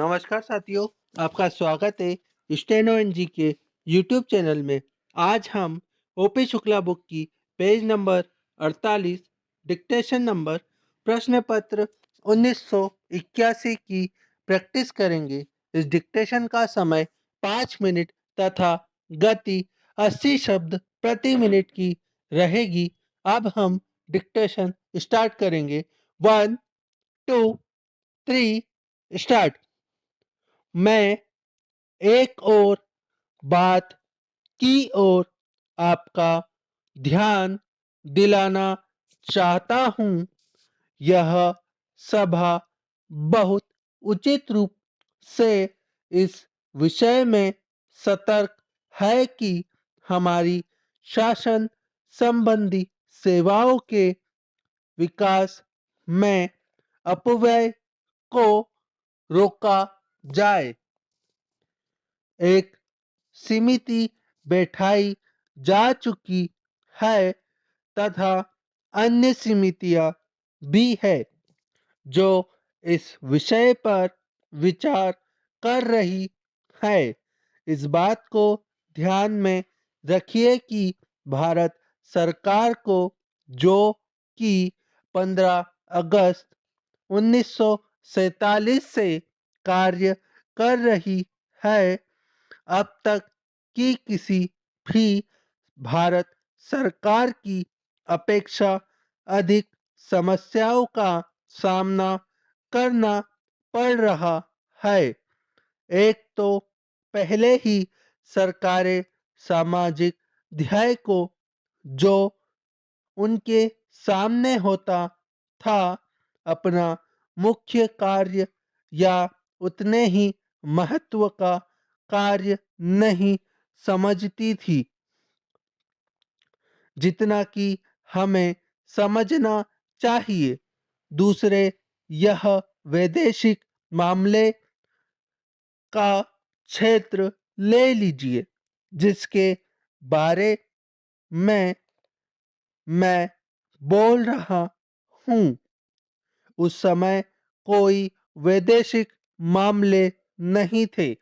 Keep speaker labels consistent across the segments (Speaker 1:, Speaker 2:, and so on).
Speaker 1: नमस्कार साथियों, आपका स्वागत है स्टेनो एनजी के यूट्यूब चैनल में। आज हम ओपी शुक्ला बुक की पेज नंबर 48 डिक्टेशन नंबर प्रश्न पत्र 1981 की प्रैक्टिस करेंगे। इस डिक्टेशन का समय 5 मिनट तथा गति 80 शब्द प्रति मिनट की रहेगी। अब हम डिक्टेशन स्टार्ट करेंगे। 1 2 3 स्टार्ट। मैं एक और बात की ओर आपका ध्यान दिलाना चाहता हूँ। यह सभा बहुत उचित रूप से इस विषय में सतर्क है कि हमारी शासन संबंधी सेवाओं के विकास में अपव्यय को रोका जाए। एक समिति बैठाई जा चुकी है तथा अन्य समितियां भी है जो इस विषय पर विचार कर रही है। इस बात को ध्यान में रखिए कि भारत सरकार को जो कि 15 अगस्त 1947 से कार्य कर रही है, अब तक की किसी भी भारत सरकार की अपेक्षा अधिक समस्याओं का सामना करना पड़ रहा है। एक तो पहले ही सरकारें सामाजिक ध्याय को जो उनके सामने होता था अपना मुख्य कार्य या उतने ही महत्व का कार्य नहीं समझती थी जितना कि हमें समझना चाहिए। दूसरे, यह वैदेशिक मामले का क्षेत्र ले लीजिए जिसके बारे में मैं बोल रहा हूँ। उस समय कोई वैदेशिक मामले नहीं थे।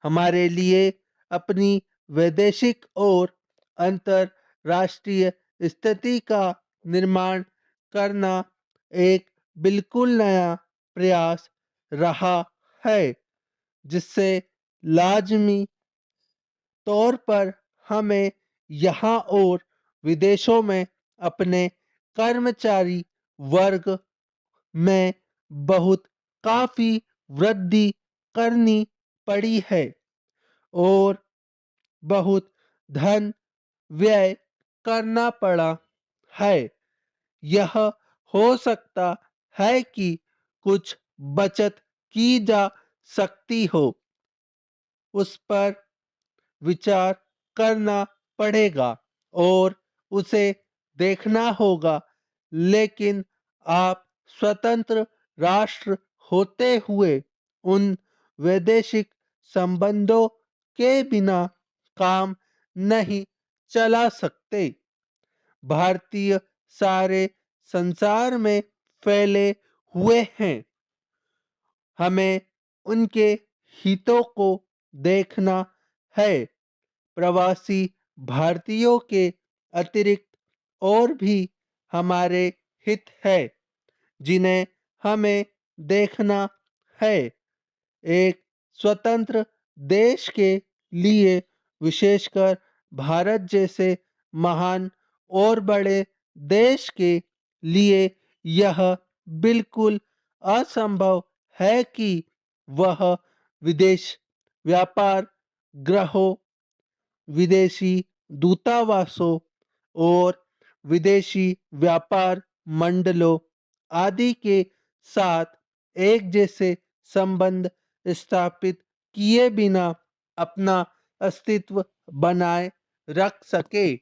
Speaker 1: हमारे लिए अपनी वैदेशिक और अंतरराष्ट्रीय स्थिति का निर्माण करना एक बिल्कुल नया प्रयास रहा है जिससे लाजमी तौर पर हमें यहाँ और विदेशों में अपने कर्मचारी वर्ग में बहुत काफी वृद्धि करनी पड़ी है और बहुत धन व्यय करना पड़ा है। यह हो सकता है कि कुछ बचत की जा सकती हो, उस पर विचार करना पड़ेगा और उसे देखना होगा। लेकिन आप स्वतंत्र राष्ट्र होते हुए उन वैदेशिक संबंधों के बिना काम नहीं चला सकते। भारतीय सारे संसार में फैले हुए हैं। हमें उनके हितों को देखना है। प्रवासी भारतीयों के अतिरिक्त और भी हमारे हित है जिन्हें हमें देखना है। एक स्वतंत्र देश के लिए, विशेषकर भारत जैसे महान और बड़े देश के लिए, यह बिल्कुल असंभव है कि वह विदेश व्यापार ग्रहों, विदेशी दूतावासों और विदेशी व्यापार मंडलों आदि के साथ एक जैसे संबंध स्थापित किए बिना अपना अस्तित्व बनाए रख सके।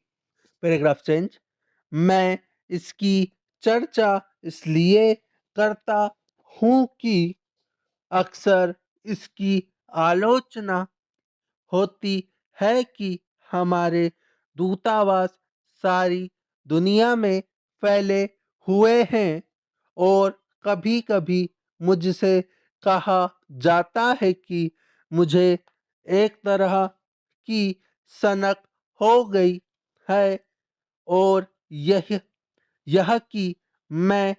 Speaker 1: Paragraph change. मैं इसकी चर्चा इसलिए करता हूँ कि अक्सर इसकी आलोचना होती है कि हमारे दूतावास सारी दुनिया में फैले हुए हैं और कभी-कभी मुझसे कहा जाता है कि मुझे एक तरह की सनक हो गई है और यह कि मैं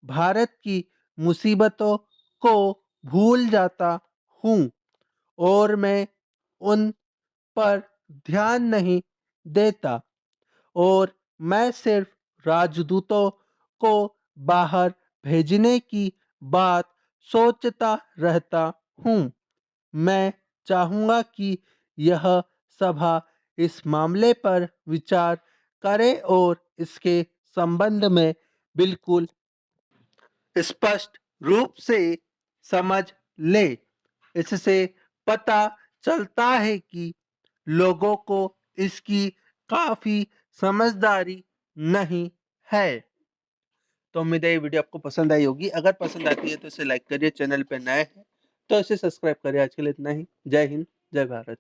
Speaker 1: भारत की मुसीबतों को भूल जाता हूँ और मैं उन पर ध्यान नहीं देता और मैं सिर्फ राजदूतों को बाहर भेजने की बात सोचता रहता हूँ। मैं चाहूँगा कि यह सभा इस मामले पर विचार करे और इसके संबंध में बिल्कुल स्पष्ट रूप से समझ ले। इससे पता चलता है कि लोगों को इसकी काफी समझदारी नहीं है। तो उम्मीद है ये वीडियो आपको पसंद आई होगी। अगर पसंद आती है तो इसे लाइक करिए, चैनल पे नए हैं तो इसे सब्सक्राइब करिए। आज के लिए इतना ही। जय हिंद, जय भारत।